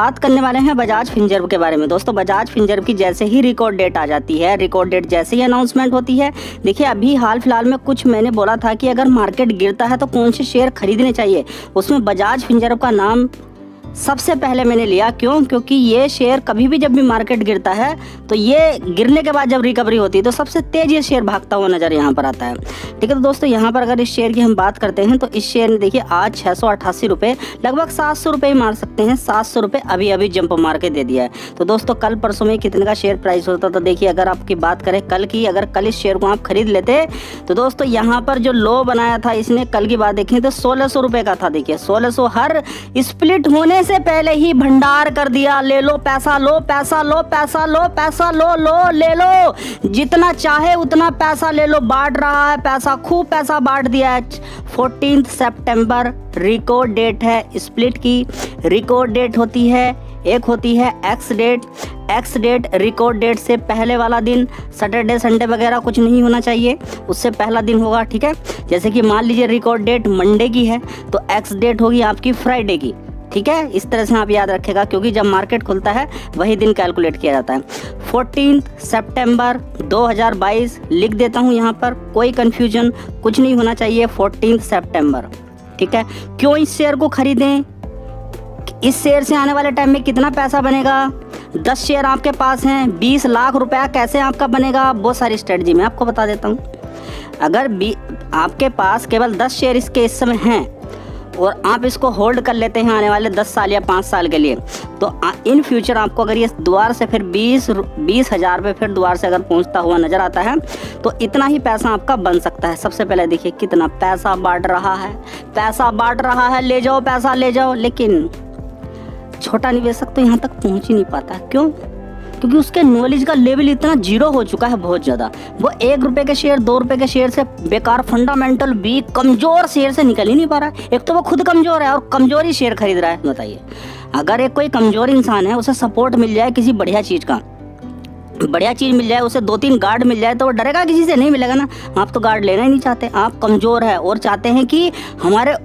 बात करने वाले हैं बजाज फिनसर्व के बारे में। दोस्तों बजाज फिनसर्व की जैसे ही रिकॉर्ड डेट आ जाती है, रिकॉर्ड डेट जैसे ही अनाउंसमेंट होती है, देखिए अभी हाल फिलहाल में कुछ मैंने बोला था कि अगर मार्केट गिरता है तो कौन से शेयर खरीदने चाहिए, उसमें बजाज फिनसर्व का नाम सबसे पहले मैंने लिया। क्यों? क्योंकि ये शेयर कभी भी जब भी मार्केट गिरता है तो ये गिरने के बाद जब रिकवरी होती है तो सबसे तेज ये शेयर भागता हुआ नज़र यहाँ पर आता है। ठीक है, तो दोस्तों यहाँ पर अगर इस शेयर की हम बात करते हैं तो इस शेयर ने देखिए आज 688 रुपये, लगभग 700 रुपये मार सकते हैं, 700 रुपये अभी अभी जंप मार के दे दिया है। तो दोस्तों कल परसों में कितने का शेयर प्राइस होता था, देखिए अगर आपकी बात करें कल की, अगर कल इस शेयर को आप खरीद लेते तो दोस्तों यहाँ पर जो लो बनाया था इसने, कल की बात देखें तो 1600 रुपये का था। देखिए 1600, हर स्प्लिट होने से पहले ही भंडार कर दिया, ले लो पैसा, लो पैसा, लो पैसा, लो पैसा, लो ले लो, जितना चाहे उतना पैसा ले लो, बांट रहा है पैसा, खूब पैसा बांट दिया है। 14 सितंबर रिकॉर्ड डेट है, स्प्लिट की रिकॉर्ड डेट होती है, एक होती है ex date. Ex date record date से पहले वाला दिन, सैटरडे संडे वगैरह कुछ नहीं होना चाहिए, उससे पहला दिन होगा। ठीक है, जैसे कि मान लीजिए रिकॉर्ड डेट मंडे की है तो एक्स डेट होगी आपकी फ्राइडे की। ठीक है, इस तरह से आप याद रखेगा क्योंकि जब मार्केट खुलता है वही दिन कैलकुलेट किया जाता है। 14 सितंबर 2022 लिख देता हूँ यहाँ पर, कोई कन्फ्यूजन कुछ नहीं होना चाहिए, 14 सितंबर। ठीक है, क्यों इस शेयर को खरीदें, इस शेयर से आने वाले टाइम में कितना पैसा बनेगा, 10 शेयर आपके पास हैं, 20 लाख रुपया कैसे आपका बनेगा, बहुत सारी स्ट्रेटजी मैं आपको बता देता हूँ। अगर आपके पास केवल 10 शेयर इसके इस समय हैं और आप इसको होल्ड कर लेते हैं आने वाले 10 साल या 5 साल के लिए, तो इन फ्यूचर आपको अगर ये दोबारा से फिर 20,000 रुपये फिर दोबारा से अगर पहुंचता हुआ नज़र आता है तो इतना ही पैसा आपका बन सकता है। सबसे पहले देखिए कितना पैसा बांट रहा है, पैसा बांट रहा है, ले जाओ पैसा ले जाओ, लेकिन छोटा निवेशक तो यहाँ तक पहुँच ही नहीं पाता। क्यों? क्योंकि उसके नॉलेज का लेवल इतना जीरो हो चुका है, बहुत ज़्यादा। वो 1 रुपये के शेयर, 2 रुपये के शेयर से, बेकार फंडामेंटल वीक कमज़ोर शेयर से निकल ही नहीं पा रहा है। एक तो वो खुद कमज़ोर है और कमज़ोरी शेयर खरीद रहा है। बताइए, अगर एक कोई कमज़ोर इंसान है, उसे सपोर्ट मिल जाए किसी बढ़िया चीज़ का, बढ़िया चीज़ मिल जाए, उसे 2-3 गार्ड मिल जाए तो वो डरेगा किसी से? नहीं मिलेगा ना। आप तो गार्ड लेना ही नहीं चाहते, आप कमज़ोर है और चाहते हैं कि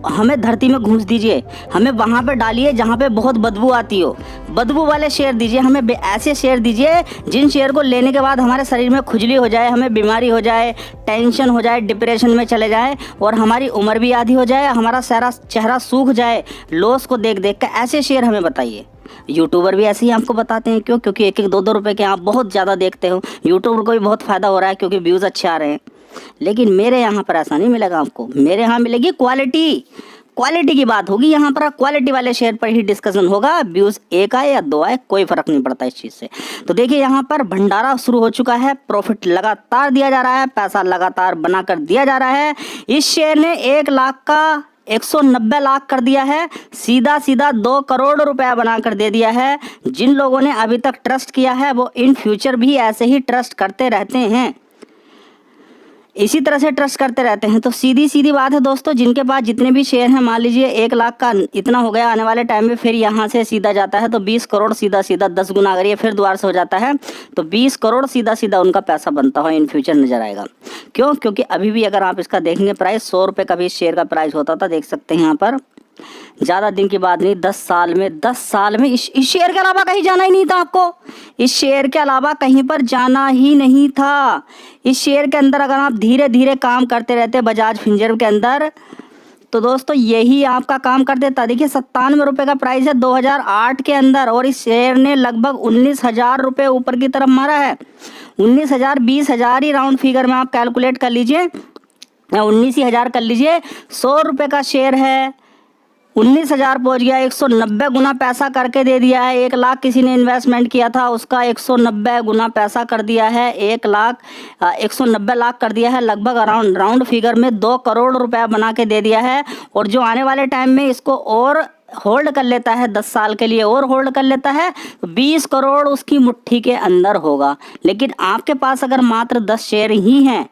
हमें धरती में घूस दीजिए, हमें वहाँ पे डालिए जहाँ पे बहुत बदबू आती हो, बदबू वाले शेयर दीजिए, हमें ऐसे शेयर दीजिए जिन शेयर को लेने के बाद हमारे शरीर में खुजली हो जाए, हमें बीमारी हो जाए, टेंशन हो जाए, डिप्रेशन में चले जाए और हमारी उम्र भी आधी हो जाए, हमारा सारा चेहरा सूख जाए लॉस को देख देख कर। ऐसे शेयर हमें बताइए। यूट्यूबर भी ऐसे ही आपको बताते हैं। क्यों? क्योंकि 1-1, 2-2 रुपए के आप बहुत ज़्यादा देखते हो, यूट्यूबर को भी बहुत फ़ायदा हो रहा है क्योंकि व्यूज़ अच्छे आ रहे हैं। लेकिन मेरे यहाँ पर ऐसा नहीं मिलेगा आपको, मेरे यहाँ मिलेगी क्वालिटी। क्वालिटी की बात होगी यहाँ पर, क्वालिटी वाले शेयर पर ही डिस्कशन होगा। व्यूज़ 1 आए या 2 आए कोई फ़र्क नहीं पड़ता इस चीज़ से। तो देखिए यहाँ पर भंडारा शुरू हो चुका है, प्रॉफिट लगातार दिया जा रहा है, पैसा लगातार बनाकर दिया जा रहा है। इस शेयर ने 1 लाख का 190 लाख कर दिया है, सीधा सीधा 2 करोड़ रुपया बनाकर दे दिया है। जिन लोगों ने अभी तक ट्रस्ट किया है वो इन फ्यूचर भी ऐसे ही ट्रस्ट करते रहते हैं, इसी तरह से ट्रस्ट करते रहते हैं। तो सीधी सीधी बात है दोस्तों, जिनके पास जितने भी शेयर हैं, मान लीजिए 1 लाख का इतना हो गया, आने वाले टाइम में फिर यहाँ से सीधा जाता है तो 20 करोड़ सीधा सीधा 10 गुना अगर ये फिर दोबारा से हो जाता है तो 20 करोड़ सीधा सीधा उनका पैसा बनता हुआ इन फ्यूचर नजर आएगा। क्यों? क्योंकि अभी भी अगर आप इसका देखेंगे प्राइस, 100 रुपये का भी शेयर का प्राइस होता था, देख सकते हैं यहाँ पर। ज़्यादा दिन की बात नहीं, 10 साल में इस शेयर के अलावा कहीं जाना ही नहीं था आपको, इस शेयर के अलावा कहीं पर जाना ही नहीं था। इस शेयर के अंदर अगर आप धीरे धीरे काम करते रहते बजाज फिनसर्व के अंदर तो दोस्तों यही आपका काम कर देता। देखिए 97 रुपये का प्राइस है 2008 के अंदर और इस शेयर ने लगभग 19,000 रुपये ऊपर की तरफ मारा है। 19,000, 20,000 ही राउंड फिगर में आप कैलकुलेट कर लीजिए, 19,000 कर लीजिए। 100 रुपये का शेयर है, 19,000 पहुँच गया, 190 गुना पैसा करके दे दिया है। 1 लाख किसी ने इन्वेस्टमेंट किया था, उसका 190 गुना पैसा कर दिया है, 190 लाख कर दिया है, लगभग अराउंड राउंड फिगर में 2 करोड़ रुपया बना के दे दिया है। और जो आने वाले टाइम में इसको और होल्ड कर लेता है, 10 साल के लिए और होल्ड कर लेता है तो 20 करोड़ उसकी मुट्ठी के अंदर होगा। लेकिन आपके पास अगर मात्र 10 शेयर ही हैं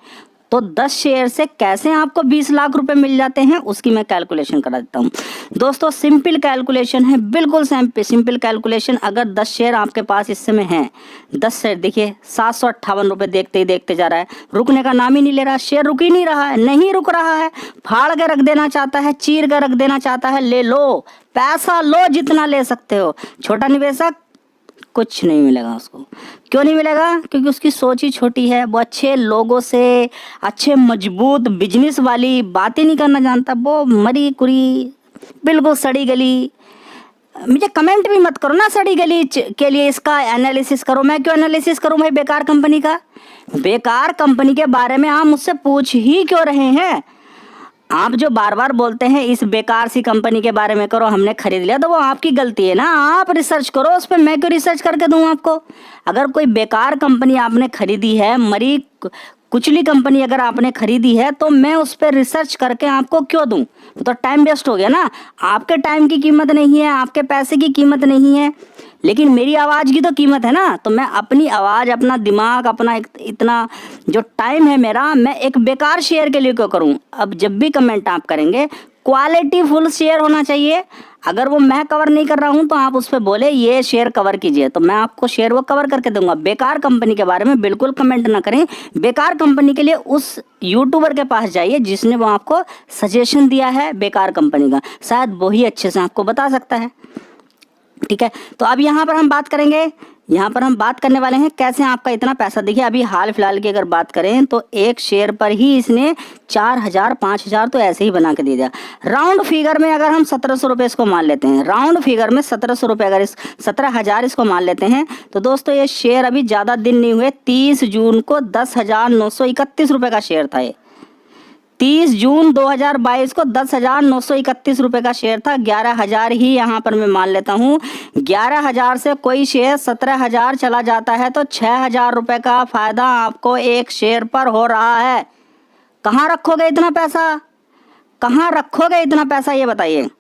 तो 10 शेयर से कैसे आपको 20 लाख रुपए मिल जाते हैं उसकी मैं कैलकुलेशन करा देता हूँ दोस्तों। सिंपल कैलकुलेशन है, बिल्कुल सिंपल कैलकुलेशन। अगर 10 शेयर आपके पास इस समय हैं, 10 शेयर देखिए 758 रुपये देखते ही देखते जा रहा है, रुकने का नाम ही नहीं ले रहा, शेयर रुक ही नहीं रहा है, नहीं रुक रहा है, फाड़ के रख देना चाहता है, चीर के रख देना चाहता है। ले लो पैसा, लो जितना ले सकते हो। छोटा निवेशक कुछ नहीं मिलेगा उसको। क्यों नहीं मिलेगा? क्योंकि उसकी सोच ही छोटी है, वो अच्छे लोगों से, अच्छे मजबूत बिजनेस वाली बातें नहीं करना जानता, वो मरी कुरी बिल्कुल सड़ी गली। मुझे कमेंट भी मत करो ना सड़ी गली के लिए, इसका एनालिसिस करो। मैं क्यों एनालिसिस करूं भाई बेकार कंपनी का? बेकार कंपनी के बारे में आप मुझसे पूछ ही क्यों रहे हैं? आप जो बार बार बोलते हैं इस बेकार सी कंपनी के बारे में करो, हमने खरीद लिया, तो वो आपकी गलती है ना। आप रिसर्च करो उस पर, मैं क्यों रिसर्च करके दूं आपको? अगर कोई बेकार कंपनी आपने खरीदी है, मरी कुचली कंपनी अगर आपने खरीदी है, तो मैं उस पर रिसर्च करके आपको क्यों दूं? तो टाइम वेस्ट हो गया ना। आपके टाइम की कीमत नहीं है, आपके पैसे की कीमत नहीं है, लेकिन मेरी आवाज़ की तो कीमत है ना। तो मैं अपनी आवाज़, अपना दिमाग, अपना इतना जो टाइम है मेरा, मैं एक बेकार शेयर के लिए क्यों करूं? अब जब भी कमेंट आप करेंगे, क्वालिटी फुल शेयर होना चाहिए। अगर वो मैं कवर नहीं कर रहा हूं तो आप उस पर बोले ये शेयर कवर कीजिए, तो मैं आपको शेयर वो कवर करके दूंगा। बेकार कंपनी के बारे में बिल्कुल कमेंट ना करें। बेकार कंपनी के लिए उस यूट्यूबर के पास जाइए जिसने वो आपको सजेशन दिया है बेकार कंपनी का, शायद वही अच्छे से आपको बता सकता है। ठीक है, तो अब यहाँ पर हम बात करेंगे, यहाँ पर हम बात करने वाले हैं कैसे आपका इतना पैसा। देखिए अभी हाल फिलहाल की अगर बात करें तो एक शेयर पर ही इसने 4000 5000 तो ऐसे ही बना के दे दिया। राउंड फिगर में अगर हम 1700 रुपये इसको मान लेते हैं, राउंड फिगर में 1700 रुपये, अगर इस 17000 इसको मान लेते हैं, तो दोस्तों ये शेयर अभी ज़्यादा दिन नहीं हुए, 30 जून को 10,931 रुपये का शेयर था। ये 30 जून 2022 को 10,931 रुपये का शेयर था। 11,000 ही यहाँ पर मैं मान लेता हूँ। 11,000 से कोई शेयर 17,000 चला जाता है तो 6,000 रुपये का फायदा आपको एक शेयर पर हो रहा है। कहाँ रखोगे इतना पैसा? कहाँ रखोगे इतना पैसा ये बताइए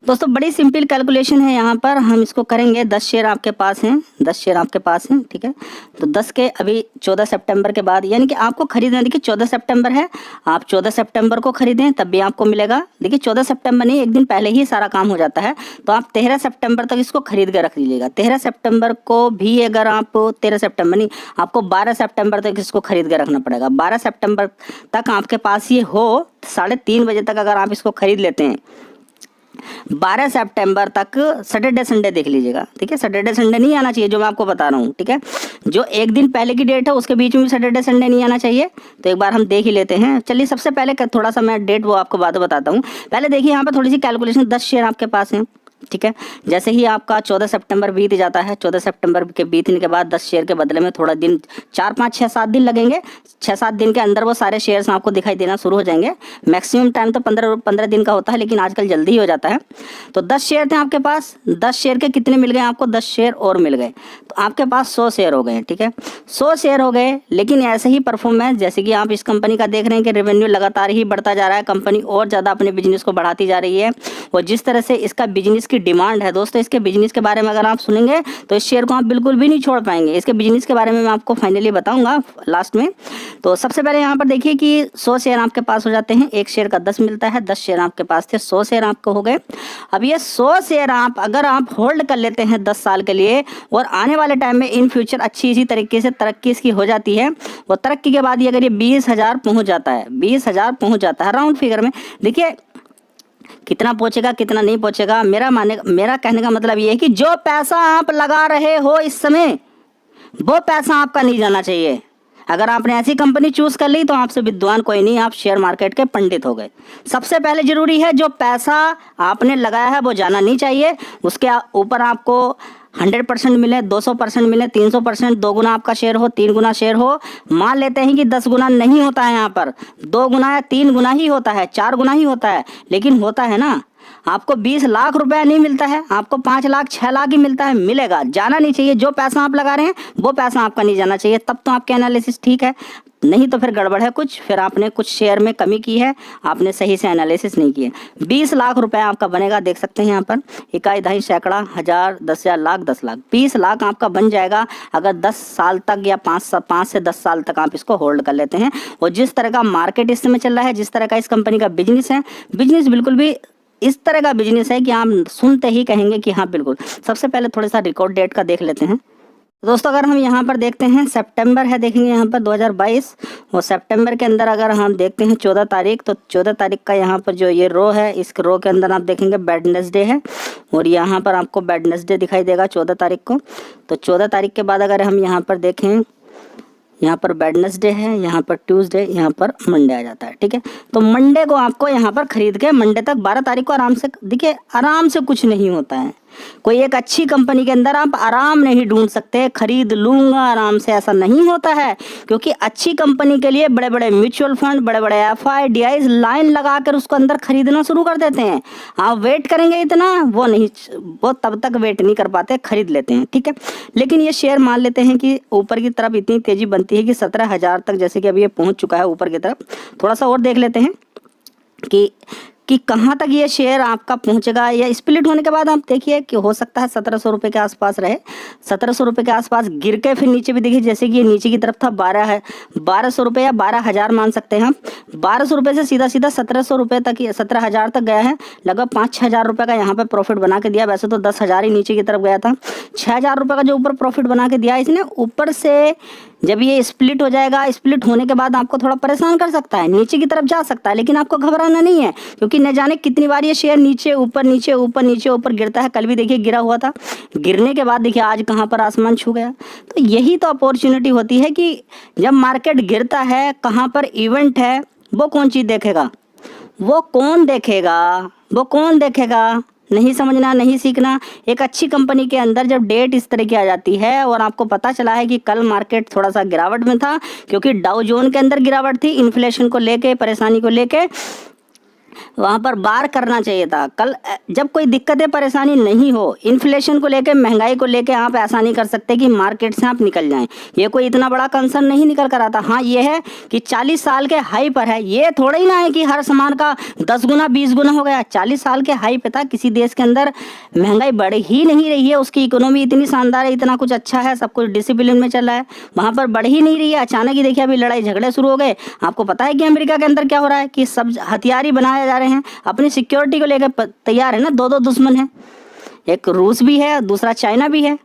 दोस्तों। बड़ी सिंपल कैलकुलेशन है, यहाँ पर हम इसको करेंगे। 10 शेयर आपके पास हैं, 10 शेयर आपके पास हैं, ठीक है। तो 10 के अभी 14 सितंबर के बाद, यानी कि आपको खरीदना, देखिए 14 सितंबर है, आप 14 सितंबर को खरीदें तब भी आपको मिलेगा। देखिए 14 सितंबर नहीं, एक दिन पहले ही सारा काम हो जाता है, तो आप 13 सितंबर तक इसको खरीद के रख लीजिएगा। 13 सितंबर को भी अगर आप 13 सितंबर नहीं, आपको 12 सितंबर तक इसको खरीद के रखना पड़ेगा। 12 सितंबर तक आपके पास ये हो, 3:30 बजे तक अगर आप इसको खरीद लेते हैं, 12 सितंबर तक सैटरडे संडे देख लीजिएगा, ठीक है। सैटरडे संडे नहीं आना चाहिए जो मैं आपको बता रहा हूँ, ठीक है। जो एक दिन पहले की डेट है उसके बीच में भी सैटरडे संडे नहीं आना चाहिए। तो एक बार हम देख ही लेते हैं। चलिए सबसे पहले थोड़ा सा मैं डेट वो आपको बात बताता हूँ। पहले देखिए यहाँ पर थोड़ी सी कैलकुलेशन, 10 शेयर आपके पास हैं, ठीक है। जैसे ही आपका 14 सितंबर बीत जाता है, 14 सितंबर के बीतने के बाद 10 शेयर के बदले में थोड़ा दिन, 4 5 6 7 दिन लगेंगे। 6 7 दिन के अंदर वो सारे शेयर्स आपको दिखाई देना शुरू हो जाएंगे। मैक्सिमम टाइम तो 15 दिन का होता है, लेकिन आजकल जल्दी ही हो जाता है। तो 10 शेयर थे आपके पास, 10 शेयर के कितने मिल गए आपको? 10 शेयर और मिल गए, तो आपके पास 100 शेयर हो गए, ठीक है। 100 शेयर हो गए, लेकिन ऐसे ही परफॉर्मेंस, जैसे कि आप इस कंपनी का देख रहे हैं कि रेवेन्यू लगातार ही बढ़ता जा रहा है, कंपनी और ज़्यादा अपने बिजनेस को बढ़ाती जा रही है। और जिस तरह से इसका बिजनेस की डिमांड है दोस्तों, इसके बिजनेस के बारे में अगर आप सुनेंगे तो इस शेयर को आप बिल्कुल भी नहीं छोड़ पाएंगे। इसके बिजनेस के बारे में मैं आपको फाइनली बताऊंगा लास्ट में। तो सबसे पहले यहाँ पर देखिए कि 100 शेयर आपके पास हो जाते हैं, एक शेयर का 10 मिलता है। 10 शेयर आपके पास थे, 100 शेयर आपको हो गए। अब ये 100 शेयर आप अगर आप होल्ड कर लेते हैं 10 साल के लिए, और आने वाले टाइम में इन फ्यूचर अच्छी इसी तरीके से तरक्की इसकी हो जाती है, और तरक्की के बाद ये अगर ये 20,000 पहुँच जाता है, 20,000 पहुँच जाता है राउंड फिगर में, देखिए कितना पहुंचेगा कितना नहीं पहुंचेगा, मेरा कहने का मतलब ये है कि जो पैसा आप लगा रहे हो इस समय, वो पैसा आपका नहीं जाना चाहिए। अगर आपने ऐसी कंपनी चूज कर ली तो आपसे विद्वान कोई नहीं, आप शेयर मार्केट के पंडित हो गए। सबसे पहले जरूरी है जो पैसा आपने लगाया है वो जाना नहीं चाहिए। उसके ऊपर आपको 100% मिले, 200% मिले, 300%, 2 गुना आपका शेयर हो, 3 गुना शेयर हो। मान लेते हैं कि 10 गुना नहीं होता है, यहाँ पर 2 गुना या 3 गुना ही होता है, 4 गुना ही होता है, लेकिन होता है ना। आपको 20 लाख रुपया नहीं मिलता है, आपको 5 लाख 6 लाख ही मिलता है, मिलेगा, जाना नहीं चाहिए। जो पैसा आप लगा रहे हैं वो पैसा आपका नहीं जाना चाहिए, तब तो आपके एनालिसिस ठीक है, नहीं तो फिर गड़बड़ है कुछ, फिर आपने कुछ शेयर में कमी की है, आपने सही से एनालिसिस नहीं किया। 20 लाख रुपया आपका बनेगा, देख सकते हैं यहाँ पर, इकाई, दहाई, सैकड़ा, हजार, 10,000, लाख, 10 लाख, 20 लाख आपका बन जाएगा अगर 10 साल तक या 5 से 10 साल तक आप इसको होल्ड कर लेते हैं। और जिस तरह का मार्केट इस समय चल रहा है, जिस तरह का इस कंपनी का बिजनेस है, बिजनेस बिल्कुल भी इस तरह का बिजनेस है कि आप सुनते ही कहेंगे कि हाँ बिल्कुल। सबसे पहले थोड़ा सा रिकॉर्ड डेट का देख लेते हैं दोस्तों। अगर हम यहाँ पर देखते हैं सितंबर है, देखेंगे यहाँ पर 2022, और सितंबर के अंदर अगर हम देखते हैं 14 तारीख, तो 14 तारीख का यहाँ पर जो ये रो है, इस रो के अंदर आप देखेंगे वेडनेसडे है, और यहाँ पर आपको वेडनेसडे दिखाई देगा 14 तारीख को। तो 14 तारीख के बाद अगर हम यहाँ पर देखें, यहाँ पर वेडनेसडे है, यहाँ पर ट्यूसडे, यहाँ पर मंडे आ जाता है, ठीक है। तो मंडे को आपको यहाँ पर खरीद के मंडे तक 12 तारीख को आराम से, देखिए आराम से कुछ नहीं होता है, कोई एक अच्छी कंपनी के अंदर आप आराम नहीं ढूंढ सकते, खरीद लूंगा आराम से, ऐसा नहीं होता है। क्योंकि अच्छी कंपनी के लिए बड़े बड़े म्यूचुअल फंड, बड़े बड़े FIDIs लाइन लगाकर उसको अंदर खरीदना शुरू कर देते हैं। आप वेट करेंगे इतना, वो नहीं, वो तब तक वेट नहीं कर पाते, खरीद लेते हैं, ठीक है। लेकिन ये शेयर मान लेते हैं कि ऊपर की तरफ इतनी तेजी बनती है कि 17,000 तक, जैसे कि अभी ये पहुंच चुका है ऊपर की तरफ। थोड़ा सा और देख लेते हैं कि कहाँ तक ये शेयर आपका पहुंचेगा, या स्प्लिट होने के बाद आप देखिए कि हो सकता है 1700 रुपये के आसपास रहे, 1700 रुपये के आसपास गिर के फिर नीचे भी देखिए, जैसे कि ये नीचे की तरफ था 1200 रुपये या 12,000 मान सकते हैं आप। 1200 रुपये से सीधा 1700 रुपये तक, 17,000 तक गया है, लगभग 5-6 हज़ार रुपये का यहाँ पर प्रॉफिट बना के दिया। वैसे तो 10,000 ही नीचे की तरफ गया था, 6,000 रुपये का जो ऊपर प्रॉफिट बना के दिया इसने, ऊपर से जब ये स्प्लिट हो जाएगा, स्प्लिट होने के बाद आपको थोड़ा परेशान कर सकता है, नीचे की तरफ जा सकता है, लेकिन आपको घबराना नहीं है, क्योंकि न जाने कितनी बार ये शेयर नीचे ऊपर नीचे ऊपर नीचे ऊपर गिरता है। कल भी देखिए गिरा हुआ था, गिरने के बाद देखिए आज कहाँ पर आसमान छू गया। तो यही तो अपॉर्चुनिटी होती है कि जब मार्केट गिरता है, कहाँ पर इवेंट है, वो कौन चीज़ देखेगा, वो कौन देखेगा, वो कौन देखेगा, नहीं समझना, नहीं सीखना। एक अच्छी कंपनी के अंदर जब डेट इस तरह की आ जाती है, और आपको पता चला है कि कल मार्केट थोड़ा सा गिरावट में था, क्योंकि डाउ जोन के अंदर गिरावट थी, इन्फ्लेशन को लेके, परेशानी को लेके, वहाँ पर बार करना चाहिए था। कल जब कोई दिक्कतें परेशानी नहीं हो, इन्फ्लेशन को लेके, महंगाई को लेके, आप ऐसा नहीं कर सकते कि मार्केट से आप निकल जाएं। ये कोई इतना बड़ा कंसर्न नहीं निकल कर आता। हाँ ये है कि 40 साल के हाई पर है, ये थोड़ा ही ना है कि हर सामान का 10 गुना 20 गुना हो गया। 40 साल के हाई पे था, किसी देश के अंदर महंगाई बढ़ ही नहीं रही है, उसकी इकोनॉमी इतनी शानदार है, इतना कुछ अच्छा है, सब कुछ डिसिप्लिन में चल रहा है, वहाँ पर बढ़ ही नहीं रही है। अचानक ही देखिए अभी लड़ाई झगड़े शुरू हो गए। आपको पता है कि अमेरिका के अंदर क्या हो रहा है, कि सब हथियार ही बनाए जा रहे हैं, अपनी सिक्योरिटी को लेकर तैयार है ना। दो दुश्मन हैं, एक रूस भी है, दूसरा चाइना भी है,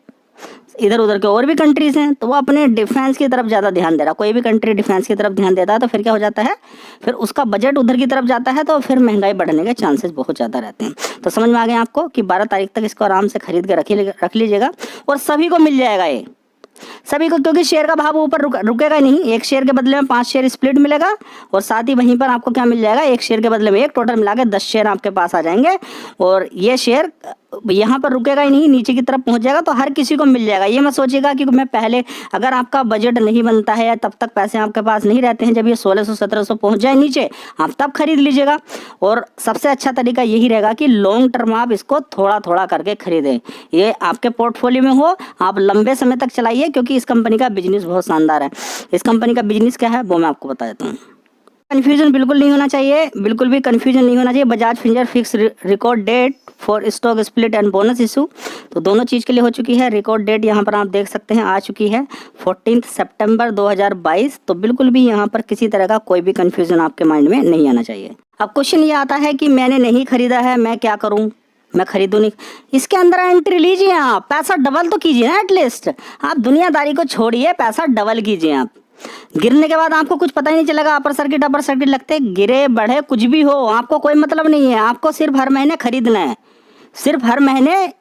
इधर उधर के और भी कंट्रीज हैं, तो वो अपने डिफेंस की तरफ ज़्यादा ध्यान दे रहा। कोई भी कंट्री डिफेंस की तरफ ध्यान देता है तो फिर क्या हो जाता है, फिर उसका बजट उधर की तरफ जाता है, तो फिर महंगाई बढ़ने के चांसेस बहुत ज़्यादा रहते हैं। तो समझ में आ गया आपको कि 12 तारीख तक इसको आराम से खरीद के रख लीजिएगा, और सभी को मिल जाएगा ये, सभी को, क्योंकि शेयर का भाव ऊपर रुकेगा नहीं। एक शेयर के बदले में 5 शेयर स्प्लिट मिलेगा, और साथ ही वहीं पर आपको क्या मिल जाएगा, एक शेयर के बदले में एक, टोटल मिला के 10 शेयर आपके पास आ जाएंगे, और ये शेयर यहाँ पर रुकेगा ही नहीं, नीचे की तरफ पहुँच जाएगा, तो हर किसी को मिल जाएगा। ये मत सोचिएगा कि मैं पहले, अगर आपका बजट नहीं बनता है या तब तक पैसे आपके पास नहीं रहते हैं, जब ये 1600-1700 पहुँच जाए नीचे, आप तब खरीद लीजिएगा। और सबसे अच्छा तरीका यही रहेगा कि लॉन्ग टर्म आप इसको थोड़ा थोड़ा करके खरीदें, ये आपके पोर्टफोलियो में हो, आप लंबे समय तक चलाइए, क्योंकि इस कंपनी का बिजनेस बहुत शानदार है। इस कंपनी का बिजनेस क्या है वो मैं आपको बता देता हूँ। कन्फ्यूजन बिल्कुल नहीं होना चाहिए, बिल्कुल भी कन्फ्यूजन नहीं होना चाहिए। Bajaj Finserv fix record date for stock split and bonus issue, तो दोनों चीज़ के लिए हो चुकी है। रिकॉर्ड डेट यहाँ पर आप देख सकते हैं आ चुकी है 14 सितंबर 2022। तो बिल्कुल भी यहाँ पर किसी तरह का कोई भी कन्फ्यूजन आपके माइंड में नहीं आना चाहिए। अब क्वेश्चन ये आता है कि मैंने नहीं खरीदा है, मैं क्या करूँ, मैं खरीदूँ नहीं। इसके अंदर एंट्री लीजिए, आप पैसा डबल तो कीजिए ना, एटलीस्ट आप दुनियादारी को छोड़िए, पैसा डबल कीजिए। आप गिरने के बाद आपको कुछ पता ही नहीं चलेगा, अपर सर्किट लगते, गिरे बढ़े कुछ भी हो, आपको कोई मतलब नहीं है। आपको सिर्फ हर महीने खरीदना है, सिर्फ हर महीने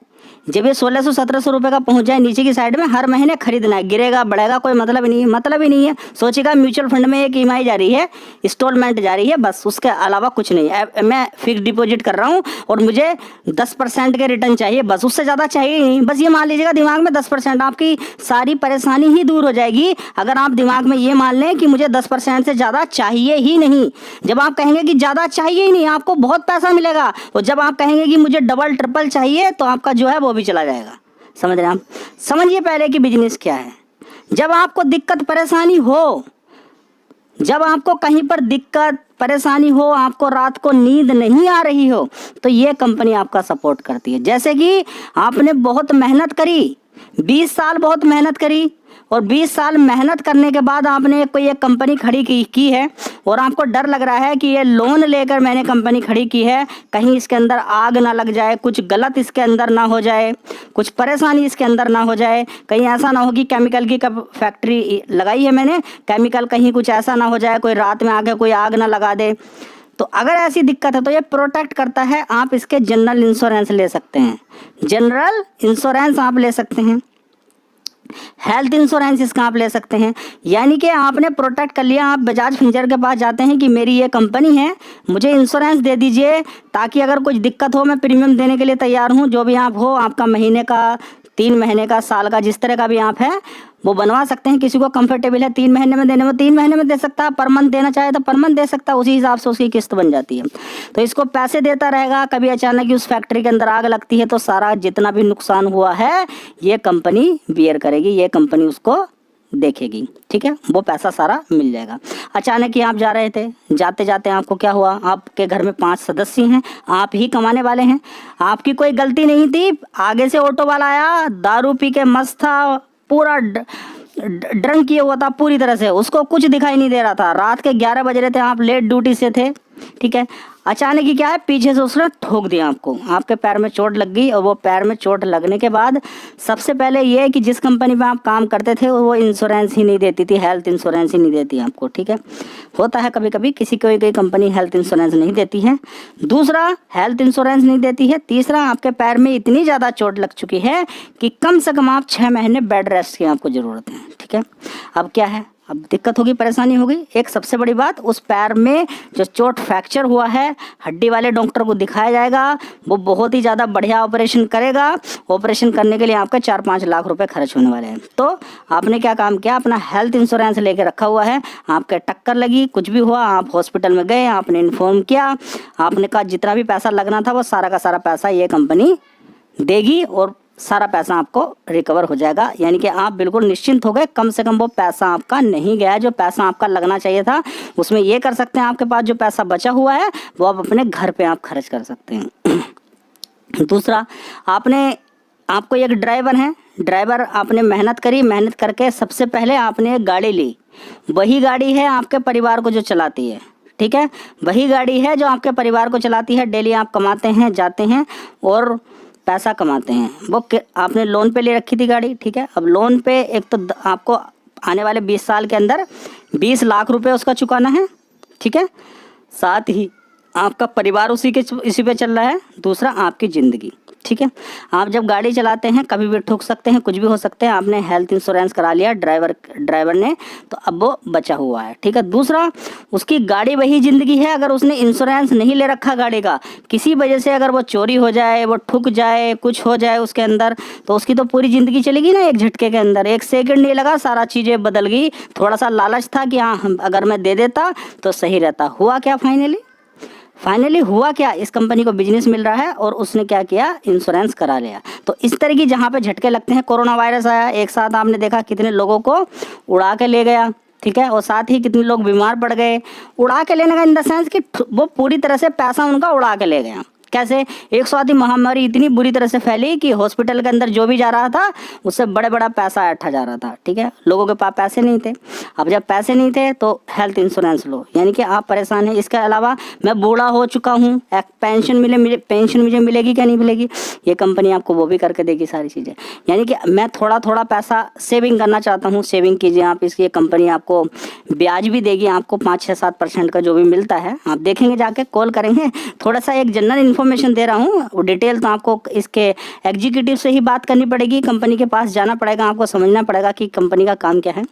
जब ये 1600-1700 रुपये का पहुंच जाए नीचे की साइड में, हर महीने खरीदना है, गिरेगा बढ़ेगा कोई मतलब नहीं है, मतलब ही नहीं है। सोचेगा म्यूचुअल फंड में एक ईएमआई जा रही है, इंस्टॉलमेंट जा रही है, बस उसके अलावा कुछ नहीं। मैं फिक्स डिपॉजिट कर रहा हूँ और मुझे 10% के रिटर्न चाहिए, बस उससे ज़्यादा चाहिए नहीं। बस ये मान लीजिएगा दिमाग में 10%, आपकी सारी परेशानी ही दूर हो जाएगी अगर आप दिमाग में ये मान लें कि मुझे 10% से ज़्यादा चाहिए ही नहीं। जब आप कहेंगे कि ज़्यादा चाहिए ही नहीं, आपको बहुत पैसा मिलेगा, और जब आप कहेंगे कि मुझे डबल ट्रिपल चाहिए, तो आपका जो है वो भी चला जाएगा। समझ रहे हैं आप? समझिए पहले कि बिजनेस क्या है। जब आपको दिक्कत परेशानी हो, जब आपको कहीं पर दिक्कत परेशानी हो, आपको रात को नींद नहीं आ रही हो, तो ये कंपनी आपका सपोर्ट करती है। जैसे कि आपने बहुत मेहनत करी, 20 साल बहुत मेहनत करी, और 20 साल मेहनत करने के बाद आपने कोई एक कंपनी खड़ी की है, और आपको डर लग रहा है कि ये लोन लेकर मैंने कंपनी खड़ी की है, कहीं इसके अंदर आग ना लग जाए, कुछ गलत इसके अंदर ना हो जाए, कुछ परेशानी इसके अंदर ना हो जाए, कहीं ऐसा ना हो कि केमिकल की कब फैक्ट्री लगाई है मैंने, केमिकल कहीं कुछ ऐसा ना हो जाए, कोई रात में आके कोई आग ना लगा दे। तो अगर ऐसी दिक्कत है तो ये प्रोटेक्ट करता है। आप इसके जनरल इंश्योरेंस ले सकते हैं, जनरल इंश्योरेंस आप ले सकते हैं, हेल्थ इंश्योरेंस इसका आप ले सकते हैं। यानी कि आपने प्रोटेक्ट कर लिया, आप बजाज फिंसर्व के पास जाते हैं कि मेरी ये कंपनी है, मुझे इंश्योरेंस दे दीजिए, ताकि अगर कुछ दिक्कत हो मैं प्रीमियम देने के लिए तैयार हूँ। जो भी आप हो, आपका महीने का, 3 महीने का, साल का, जिस तरह का भी आप है वो बनवा सकते हैं। किसी को कंफर्टेबल है 3 महीने में देने में, 3 महीने में दे सकता है, पर मंथ देना चाहे तो पर मंथ दे सकता है, उसी हिसाब से उसकी किस्त बन जाती है। तो इसको पैसे देता रहेगा। कभी अचानक ही उस फैक्ट्री के अंदर आग लगती है तो सारा जितना भी नुकसान हुआ है ये कंपनी बियर करेगी, ये कंपनी उसको देखेगी, ठीक है, वो पैसा सारा मिल जाएगा। अचानक ही आप जा रहे थे, जाते जाते आपको क्या हुआ, आपके घर में 5 सदस्य हैं, आप ही कमाने वाले हैं, आपकी कोई गलती नहीं थी, आगे से ऑटो वाला आया, दारू पी के मस्त था, पूरा ड्रंक किया हुआ था पूरी तरह से, उसको कुछ दिखाई नहीं दे रहा था, रात के 11 बज रहे थे, आप लेट ड्यूटी से थे, ठीक है। अचानक ही क्या है, पीछे से उसने ठोक दिया आपको, आपके पैर में चोट लग गई, और वो पैर में चोट लगने के बाद सबसे पहले ये है कि जिस कंपनी में आप काम करते थे वो इंश्योरेंस ही नहीं देती थी, हेल्थ इंश्योरेंस ही नहीं देती आपको, ठीक है। होता है कभी कभी, किसी कोई कंपनी हेल्थ इंश्योरेंस नहीं देती है। दूसरा, हेल्थ इंश्योरेंस नहीं देती है। तीसरा, आपके पैर में इतनी ज़्यादा चोट लग चुकी है कि कम से कम आप 6 महीने बेड रेस्ट की आपको ज़रूरत है, ठीक है। अब क्या है, अब दिक्कत होगी, परेशानी होगी। एक सबसे बड़ी बात, उस पैर में जो चोट फ्रैक्चर हुआ है, हड्डी वाले डॉक्टर को दिखाया जाएगा, वो बहुत ही ज़्यादा बढ़िया ऑपरेशन करेगा। ऑपरेशन करने के लिए आपका 4-5 लाख रुपए खर्च होने वाले हैं। तो आपने क्या काम किया, अपना हेल्थ इंश्योरेंस लेके रखा हुआ है, आपके टक्कर लगी, कुछ भी हुआ, आप हॉस्पिटल में गए, आपने इन्फॉर्म किया, आपने कहा जितना भी पैसा लगना था वो सारा का सारा पैसा ये कंपनी देगी, और सारा पैसा आपको रिकवर हो जाएगा। यानी कि आप बिल्कुल निश्चिंत हो गए, कम से कम वो पैसा आपका नहीं गया, जो पैसा आपका लगना चाहिए था उसमें ये कर सकते हैं। आपके पास जो पैसा बचा हुआ है वो आप अपने घर पे आप खर्च कर सकते हैं। दूसरा, आपको एक ड्राइवर है, ड्राइवर आपने मेहनत करी, मेहनत करके सबसे पहले आपने एक गाड़ी ली, वही गाड़ी है आपके परिवार को जो चलाती है, ठीक है, वही गाड़ी है जो आपके परिवार को चलाती है। डेली आप कमाते हैं, जाते हैं और पैसा कमाते हैं। वो आपने लोन पे ले रखी थी गाड़ी, ठीक है। अब लोन पे एक तो आपको आने वाले 20 साल के अंदर 20 लाख रुपए उसका चुकाना है, ठीक है। साथ ही आपका परिवार इसी पे चल रहा है। दूसरा, आपकी ज़िंदगी, ठीक है। आप जब गाड़ी चलाते हैं कभी भी ठुक सकते हैं, कुछ भी हो सकते हैं। आपने हेल्थ इंश्योरेंस करा लिया ड्राइवर ने, तो अब वो बचा हुआ है, ठीक है। दूसरा, उसकी गाड़ी वही ज़िंदगी है। अगर उसने इंश्योरेंस नहीं ले रखा गाड़ी का, किसी वजह से अगर वो चोरी हो जाए, वो ठुक जाए, कुछ हो जाए उसके अंदर, तो उसकी तो पूरी ज़िंदगी चलेगी ना एक झटके के अंदर। 1 सेकंड नहीं लगा, सारा चीज़ें बदल गई। थोड़ा सा लालच था कि हाँ अगर मैं दे देता तो सही रहता। हुआ क्या फाइनली हुआ क्या, इस कंपनी को बिजनेस मिल रहा है और उसने क्या किया, इंश्योरेंस करा लिया। तो इस तरह की जहाँ पे झटके लगते हैं, कोरोना वायरस आया, एक साथ आपने देखा कितने लोगों को उड़ा के ले गया, ठीक है, और साथ ही कितने लोग बीमार पड़ गए। उड़ा के लेने का इन द सेंस कि वो पूरी तरह से पैसा उनका उड़ा के ले गया। कैसे, 100 महामारी इतनी बुरी तरह से फैली कि हॉस्पिटल के अंदर जो भी जा रहा था उससे बड़ा पैसा ऐंठा जा रहा था, ठीक है। लोगों के पास पैसे नहीं थे। अब जब पैसे नहीं थे तो हेल्थ इंश्योरेंस लो, यानी कि आप परेशान हैं। इसके अलावा मैं बूढ़ा हो चुका हूँ, पेंशन मुझे मिलेगी क्या नहीं मिलेगी, ये कंपनी आपको वो भी करके देगी सारी चीज़ें। यानी कि मैं थोड़ा पैसा सेविंग करना चाहता हूँ, सेविंग कीजिए आप। इसकी कंपनी आपको ब्याज भी देगी, आपको 5-6-7% का जो भी मिलता है आप देखेंगे, जाके कॉल करेंगे। थोड़ा सा एक जनरल इन्फॉर्मेशन इन्फॉर्मेशन दे रहा हूँ, वो डिटेल तो आपको इसके एग्जीक्यूटिव से ही बात करनी पड़ेगी, कंपनी के पास जाना पड़ेगा, आपको समझना पड़ेगा कि कंपनी का काम क्या है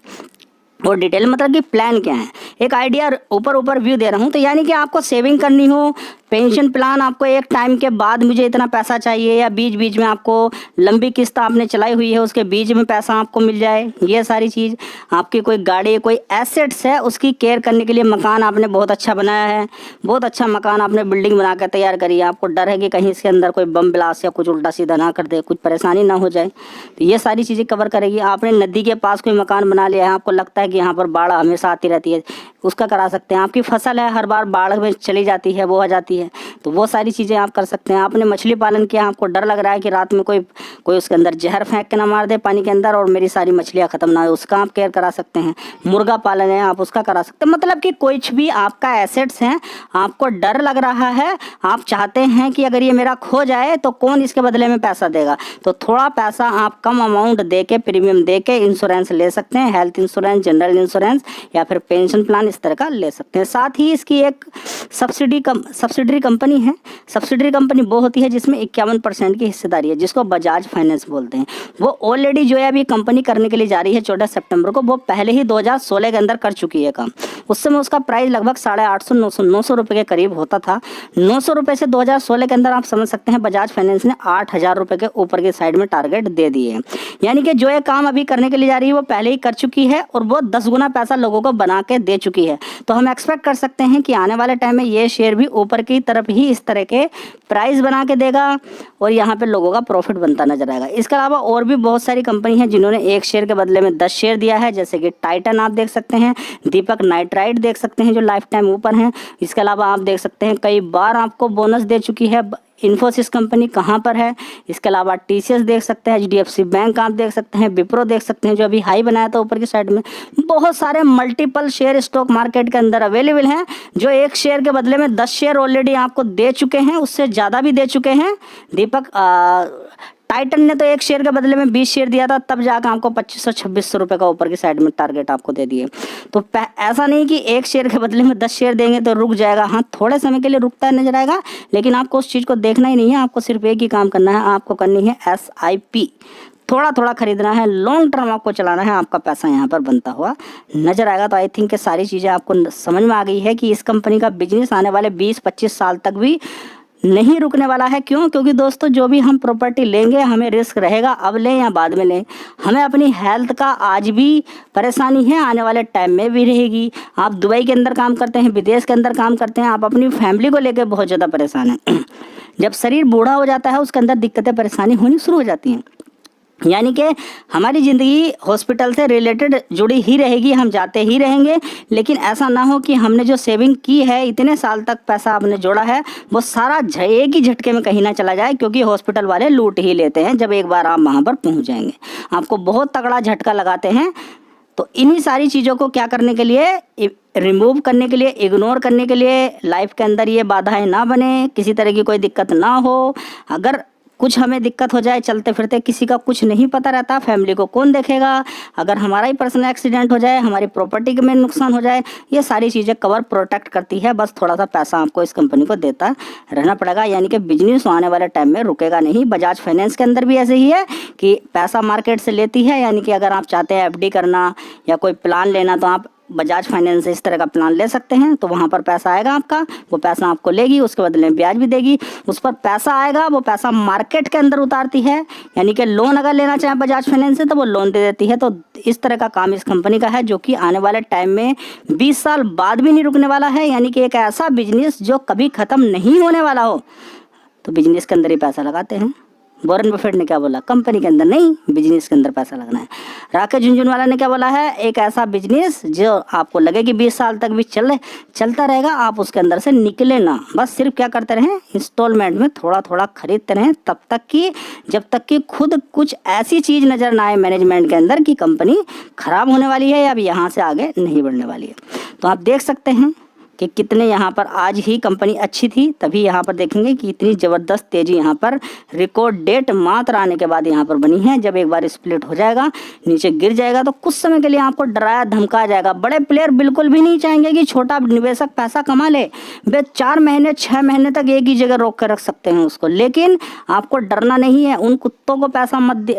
और डिटेल मतलब कि प्लान क्या है। एक आइडिया ऊपर व्यू दे रहा हूँ। तो यानी कि आपको सेविंग करनी हो, पेंशन प्लान, आपको एक टाइम के बाद मुझे इतना पैसा चाहिए, या बीच बीच में आपको लंबी किस्त आपने चलाई हुई है उसके बीच में पैसा आपको मिल जाए, ये सारी चीज़। आपकी कोई गाड़ी, कोई एसेट्स है, उसकी केयर करने के लिए मकान आपने बहुत अच्छा बनाया है, बहुत अच्छा मकान आपने बिल्डिंग बना कर तैयार करी है, आपको डर है कि कहीं इसके अंदर कोई बम ब्लास्ट या कुछ उल्टा सीधा ना कर दे, कुछ परेशानी ना हो जाए, तो ये सारी चीज़ें कवर करेगी। आपने नदी के पास कोई मकान बना लिया है, आपको लगता है कि यहाँ पर बाढ़ हमेशा आती रहती है, उसका करा सकते हैं। आपकी फसल है, हर बार बाढ़ में चली जाती है, वो आ जाती है, तो वो सारी चीज़ें आप कर सकते हैं। आपने मछली पालन किया, आपको डर लग रहा है कि रात में कोई उसके अंदर जहर फेंक के ना मार दे पानी के अंदर और मेरी सारी मछलियाँ ख़त्म ना हो, उसका आप केयर करा सकते हैं। मुर्गा पालन है, आप उसका करा सकते हैं। मतलब कि कुछ भी आपका एसेट्स हैं, आपको डर लग रहा है, आप चाहते हैं कि अगर ये मेरा खो जाए तो कौन इसके बदले में पैसा देगा, तो थोड़ा पैसा आप कम अमाउंट दे के, प्रीमियम दे के इंश्योरेंस ले सकते हैं, हेल्थ इंश्योरेंस, जनरल इंश्योरेंस या फिर पेंशन प्लान इस तरह का ले सकते हैं। साथ ही इसकी एक सब्सिडरी कंपनी है। सब्सिडरी कंपनी वो होती है जिसमें 51% की हिस्सेदारी है, जिसको बजाज फाइनेंस बोलते हैं। वो ऑलरेडी जो है अभी कंपनी करने के लिए जा रही है 14 सितंबर को, वो पहले ही 2016 के अंदर कर चुकी है काम। उस समय उसका प्राइस लगभग 850 900 रुपये के करीब होता था। 900 रुपये से 2016 के अंदर आप समझ सकते हैं बजाज फाइनेंस ने 8000 रुपये के ऊपर के साइड में टारगेट दे दिए हैं। यानी कि जो ये काम अभी करने के लिए जा रही है वो पहले ही कर चुकी है और वो 10 गुना पैसा लोगों को बना के दे चुकी है। तो हम एक्सपेक्ट कर सकते हैं कि आने वाले टाइम में ये शेयर भी ऊपर की तरफ ही इस तरह के प्राइस बना के देगा और यहाँ पे लोगों का प्रॉफिट बनता नजर आएगा। इसके अलावा और भी बहुत सारी कंपनी हैं जिन्होंने एक शेयर के बदले में 10 शेयर दिया है, जैसे कि टाइटन आप देख सकते हैं, दीपक नाइट्राइट देख सकते हैं जो लाइफ टाइम ऊपर हैं। इसके अलावा आप देख सकते हैं कई बार आपको बोनस दे चुकी है इन्फोसिस कंपनी, कहाँ पर है। इसके अलावा टीसीएस देख सकते हैं, एचडीएफसी बैंक आप देख सकते हैं, विप्रो देख सकते हैं जो अभी हाई बनाया था ऊपर की साइड में। बहुत सारे मल्टीपल शेयर स्टॉक मार्केट के अंदर अवेलेबल हैं जो एक शेयर के बदले में 10 शेयर ऑलरेडी आपको दे चुके हैं, उससे ज़्यादा भी दे चुके हैं। टाइटन ने तो एक शेयर के बदले में 20 शेयर दिया था, तब जाकर आपको 2500-2600 रुपये का ऊपर की साइड में टारगेट आपको दे दिए। तो ऐसा नहीं कि एक शेयर के बदले में 10 शेयर देंगे तो रुक जाएगा। हाँ, थोड़े समय के लिए रुकता है नजर आएगा, लेकिन आपको उस चीज़ को देखना ही नहीं है। आपको सिर्फ एक ही काम करना है, आपको करनी है SIP, थोड़ा थोड़ा खरीदना है, लॉन्ग टर्म आपको चलाना है, आपका पैसा यहाँ पर बनता हुआ नजर आएगा। तो आई थिंक कि सारी चीज़ें आपको समझ में आ गई है कि इस कंपनी का बिजनेस आने वाले 20-25 साल तक भी नहीं रुकने वाला है। क्यों? क्योंकि दोस्तों जो भी हम प्रॉपर्टी लेंगे हमें रिस्क रहेगा, अब लें या बाद में लें। हमें अपनी हेल्थ का आज भी परेशानी है, आने वाले टाइम में भी रहेगी। आप दुबई के अंदर काम करते हैं, विदेश के अंदर काम करते हैं, आप अपनी फैमिली को लेकर बहुत ज़्यादा परेशान हैं। जब शरीर बूढ़ा हो जाता है उसके अंदर दिक्कतें परेशानी होनी शुरू हो जाती हैं। यानी कि हमारी ज़िंदगी हॉस्पिटल से रिलेटेड जुड़ी ही रहेगी, हम जाते ही रहेंगे। लेकिन ऐसा ना हो कि हमने जो सेविंग की है, इतने साल तक पैसा आपने जोड़ा है, वो सारा एक ही झटके में कहीं ना चला जाए, क्योंकि हॉस्पिटल वाले लूट ही लेते हैं जब एक बार आप वहाँ पर पहुँच जाएंगे। आपको बहुत तगड़ा झटका लगाते हैं। तो इन्हीं सारी चीज़ों को क्या करने के लिए, रिमूव करने के लिए, इग्नोर करने के लिए, लाइफ के अंदर ये बाधाएं ना बने, किसी तरह की कोई दिक्कत ना हो। अगर कुछ हमें दिक्कत हो जाए, चलते फिरते किसी का कुछ नहीं पता रहता, फैमिली को कौन देखेगा, अगर हमारा ही पर्सनल एक्सीडेंट हो जाए, हमारी प्रॉपर्टी में नुकसान हो जाए, ये सारी चीज़ें कवर प्रोटेक्ट करती है। बस थोड़ा सा पैसा आपको इस कंपनी को देता रहना पड़ेगा। यानी कि बिजनेस आने वाले टाइम में रुकेगा नहीं। बजाज फाइनेंस के अंदर भी ऐसे ही है कि पैसा मार्केट से लेती है। यानी कि अगर आप चाहते हैं FD करना या कोई प्लान लेना, तो आप बजाज फाइनेंस से इस तरह का प्लान ले सकते हैं। तो वहाँ पर पैसा आएगा आपका, वो पैसा आपको लेगी, उसके बदले में ब्याज भी देगी। उस पर पैसा आएगा, वो पैसा मार्केट के अंदर उतारती है। यानी कि लोन अगर लेना चाहे बजाज फाइनेंस से तो वो लोन दे देती है। तो इस तरह का काम इस कंपनी का है, जो कि आने वाले टाइम में 20 साल बाद भी नहीं रुकने वाला है। यानी कि एक ऐसा बिजनेस जो कभी ख़त्म नहीं होने वाला हो। तो बिजनेस के अंदर ही पैसा लगाते हैं। वॉरेन बफेट ने क्या बोला? कंपनी के अंदर नहीं, बिजनेस के अंदर पैसा लगना है। राकेश झुनझुनवाला ने क्या बोला है? एक ऐसा बिजनेस जो आपको लगे कि 20 साल तक भी चलता रहेगा, आप उसके अंदर से निकले ना। बस सिर्फ क्या करते रहें, इंस्टॉलमेंट में थोड़ा थोड़ा खरीदते रहें, जब तक कि खुद कुछ ऐसी चीज़ नज़र ना आए मैनेजमेंट के अंदर कि कंपनी खराब होने वाली है या अब यहाँ से आगे नहीं बढ़ने वाली है। तो आप देख सकते हैं कि कितने यहाँ पर आज ही कंपनी अच्छी थी, तभी यहाँ पर देखेंगे कि इतनी ज़बरदस्त तेज़ी यहाँ पर रिकॉर्ड डेट मात्र आने के बाद यहाँ पर बनी है। जब एक बार स्प्लिट हो जाएगा, नीचे गिर जाएगा, तो कुछ समय के लिए आपको डराया धमकाया जाएगा। बड़े प्लेयर बिल्कुल भी नहीं चाहेंगे कि छोटा निवेशक पैसा कमा ले। वे 4 महीने 6 महीने तक एक ही जगह रोक कर रख सकते हैं उसको, लेकिन आपको डरना नहीं है। उन कुत्तों को पैसा मत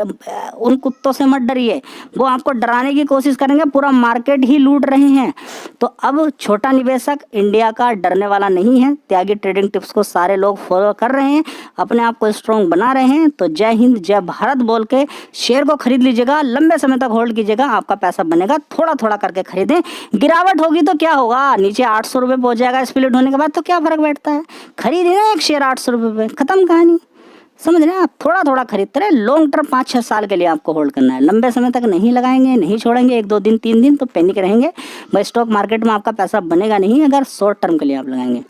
उन कुत्तों से मत डरिए, वो आपको डराने की कोशिश करेंगे, पूरा मार्केट ही लूट रहे हैं। तो अब छोटा निवेशक इंडिया का डरने वाला नहीं है। त्यागी ट्रेडिंग टिप्स को सारे लोग फॉलो कर रहे हैं, अपने आप को स्ट्रॉन्ग बना रहे हैं। तो जय हिंद जय भारत बोल के शेयर को खरीद लीजिएगा, लंबे समय तक होल्ड कीजिएगा, आपका पैसा बनेगा। थोड़ा थोड़ा करके खरीदें, गिरावट होगी तो क्या होगा, नीचे 800 रुपये पहुंच जाएगा स्प्लिट होने के बाद, तो क्या फर्क बैठता है। खरीदिए ना एक शेयर 800 रुपये पे, खत्म कहानी। समझ रहे हैं आप, थोड़ा थोड़ा खरीदते रहे। लॉन्ग टर्म 5-6 साल के लिए आपको होल्ड करना है, लंबे समय तक नहीं लगाएंगे, नहीं छोड़ेंगे। 1-2 दिन 3 दिन तो पैनिक रहेंगे भाई, स्टॉक मार्केट में आपका पैसा बनेगा नहीं अगर शॉर्ट टर्म के लिए आप लगाएंगे।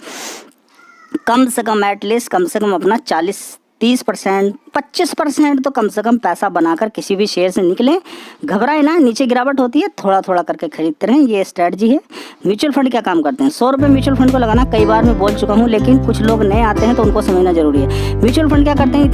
कम से कम एटलीस्ट कम से कम अपना 40-30% 25% तो कम से कम पैसा बनाकर किसी भी शेयर से निकलें। घबराए ना, नीचे गिरावट होती है, थोड़ा थोड़ा करके खरीदते रहें, ये स्ट्रेटजी है। म्यूचुअल फंड क्या काम करते हैं, 100 रुपये म्यूचुअल फंड को लगाना कई बार मैं बोल चुका हूँ, लेकिन कुछ लोग नए आते हैं तो उनको समझना जरूरी है। म्यूचुअल फंड क्या करते हैं,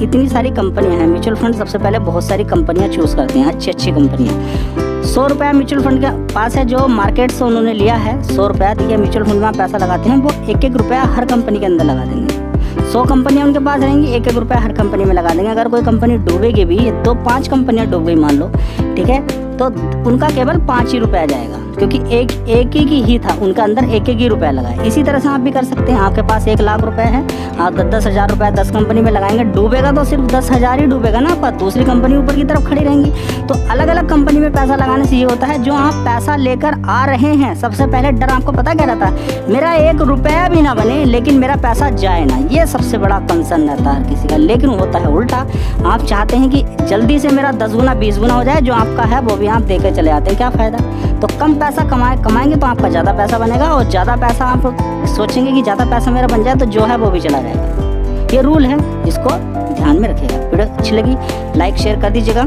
इतनी सारी कंपनियाँ हैं। म्यूचुअल फंड सबसे पहले बहुत सारी कंपनियाँ चूज़ करते हैं, अच्छी अच्छी कंपनियाँ। 100 रुपया म्यूचुअल फंड के पास है, जो मार्केट से उन्होंने लिया है 100 रुपया, ठीक है। म्यूचुअल फंड में आप पैसा लगाते हैं, वो 1-1 रुपया हर कंपनी के अंदर लगा देंगे। 100 कंपनियां उनके पास रहेंगी, 1-1 रुपया हर कंपनी में लगा देंगे। अगर कोई कंपनी डूबेगी भी, 2-5 कंपनियां डूब गई मान लो, ठीक है, तो उनका केवल 5 ही रुपया जाएगा, क्योंकि एक ही था, उनका अंदर 1-1 ही रुपया लगा है। इसी तरह से आप भी कर सकते हैं। आपके पास 1 लाख रुपए है, आप 10-10 हज़ार रुपया 10 कंपनी में लगाएंगे, डूबेगा तो सिर्फ 10,000 ही डूबेगा ना, पर दूसरी कंपनी ऊपर की तरफ खड़ी रहेंगी। तो अलग अलग कंपनी में पैसा लगाने से ये होता है, जो आप पैसा लेकर आ रहे हैं, सबसे पहले डर आपको पता क्या रहता है, मेरा 1 रुपया भी ना बने लेकिन मेरा पैसा जाए ना। ये सबसे बड़ा कंसर्न रहता है हर किसी का। लेकिन होता है उल्टा, आप चाहते हैं कि जल्दी से मेरा 10 गुना 20 गुना हो जाए, जो आपका है वो भी आप देकर चले आते हैं, क्या फ़ायदा। तो कम पैसा कमाएंगे तो आपका ज़्यादा पैसा बनेगा, और ज़्यादा पैसा आप सोचेंगे कि ज़्यादा पैसा मेरा बन जाए तो जो है वो भी चला जाएगा। ये रूल है, इसको ध्यान में रखिएगा। वीडियो अच्छी लगी लाइक शेयर कर दीजिएगा।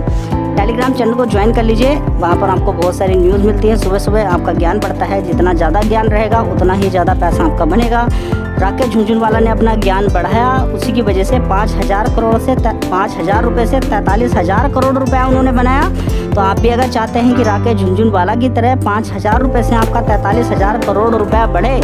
टेलीग्राम चैनल को ज्वाइन कर लीजिए, वहाँ पर आपको बहुत सारी न्यूज़ मिलती है। सुबह सुबह आपका ज्ञान बढ़ता है, जितना ज़्यादा ज्ञान रहेगा उतना ही ज़्यादा पैसा आपका बनेगा। राकेश झुनझुनवाला ने अपना ज्ञान बढ़ाया, उसी की वजह से 5,000 करोड़ से 5,000 रुपये से 43,000 करोड़ रुपया उन्होंने बनाया। तो आप भी अगर चाहते हैं कि राकेश झुनझुनवाला की तरह 5,000 रुपये से आपका 43,000 करोड़ रुपया बढ़े,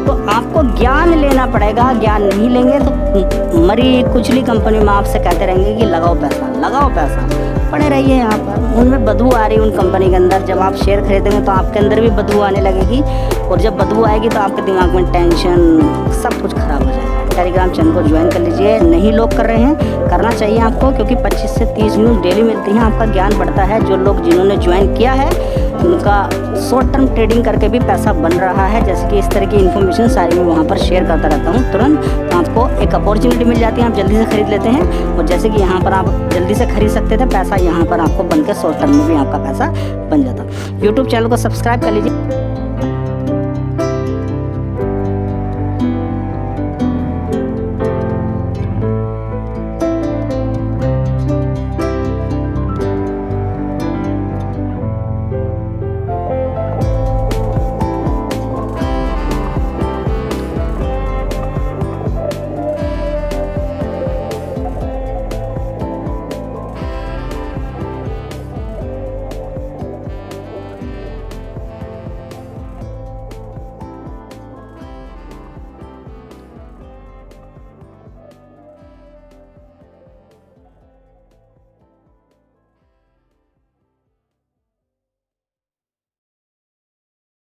तो आपको ज्ञान लेना पड़ेगा। ज्ञान नहीं लेंगे तो मरी कुचली कंपनी में आपसे कहते रहेंगे कि लगाओ पैसा, पड़े रहिए यहाँ पर। उनमें बदबू आ रही है उन कंपनी के अंदर। जब आप शेयर खरीदेंगे तो आपके अंदर भी बदबू आने लगेगी, और जब बदबू आएगी तो आपके दिमाग में टेंशन, सब कुछ खराब हो जाएगा। टेलीग्राम चैनल को ज्वाइन कर लीजिए, नहीं लोग कर रहे हैं, करना चाहिए आपको, क्योंकि 25 से 30 न्यूज़ डेली मिलती हैं, आपका ज्ञान बढ़ता है। जो लोग जिन्होंने ज्वाइन किया है उनका शॉर्ट टर्म ट्रेडिंग करके भी पैसा बन रहा है। जैसे कि इस तरह की इन्फॉर्मेशन सारी मैं वहाँ पर शेयर करता रहता हूँ तुरंत, तो आपको एक अपॉर्चुनिटी मिल जाती है, आप जल्दी से खरीद लेते हैं। और जैसे कि यहाँ पर आप जल्दी से खरीद सकते थे, पैसा यहाँ पर आपको बन के शॉर्ट टर्म में भी आपका पैसा बन जाता। यूट्यूब चैनल को सब्सक्राइब कर लीजिए।